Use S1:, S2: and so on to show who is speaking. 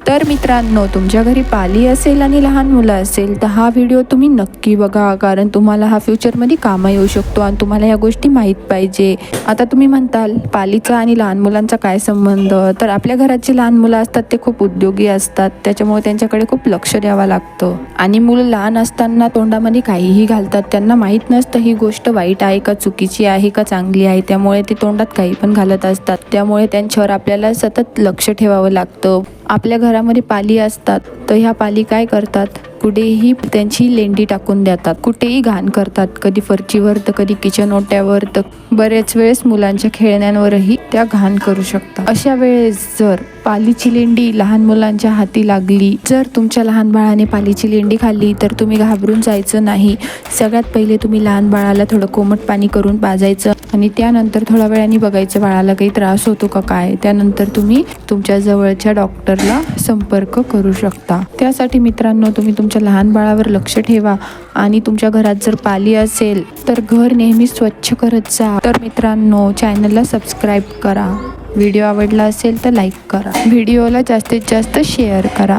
S1: तर मित्रांनो, तुमच्या घरी पाली असेल आणि लहान मुलं असेल तर हा व्हिडिओ तुम्ही नक्की बघा, कारण तुम्हाला हा फ्युचरमध्ये कामा येऊ शकतो आणि तुम्हाला या गोष्टी माहीत पाहिजे. आता तुम्ही म्हणताल पालीचा आणि लहान मुलांचा काय संबंध? तर आपल्या घरात जी लहान मुलं असतात ते खूप उद्योगी असतात, त्याच्यामुळे त्यांच्याकडे खूप लक्ष द्यावं लागतं. आणि मुलं लहान असताना तोंडामध्ये काहीही घालतात, त्यांना माहीत नसतं ही गोष्ट वाईट आहे का, चुकीची आहे का, चांगली आहे. त्यामुळे ते तोंडात काही पण घालत असतात. त्यामुळे त्यांच्यावर आपल्याला सतत लक्ष ठेवावं लागतं. आपल्या घरामध्ये पाली असतात तर ह्या पाली काय करतात, कुठेही त्यांची लेंडी टाकून देतात, कुठेही घाण करतात, कधी फरचीवर तर कधी किचन ओट्यावर, तर बरेच वेळेस मुलांच्या खेळण्यांवरही त्या घाण करू शकतात. अशा वेळेस जर पालीची लेंडी लहान मुलांच्या हाती लागली, जर तुमच्या लहान बाळाने पालीची लेंडी खाल्ली तर तुम्ही घाबरून जायचं नाही. सगळ्यात पहिले तुम्ही लहान बाळाला थोडं कोमट पाणी करून पाजायचं आणि त्यानंतर थोड्या वेळाने बघायचं बाळाला काही त्रास होतो का काय. त्यानंतर तुम्ही तुमच्या जवळच्या डॉक्टरला संपर्क करू शकता. त्यासाठी मित्रांनो, तुम्ही तुमच्या लहान बाळावर लक्ष ठेवा आणि तुमच्या घरात जर पाली असेल तर घर नेहमी स्वच्छ करत जा. तर मित्रांनो, चॅनलला सबस्क्राईब करा. व्हिडिओ आवडला असेल तर लाईक करा. व्हिडिओला जास्तीत जास्त शेअर करा.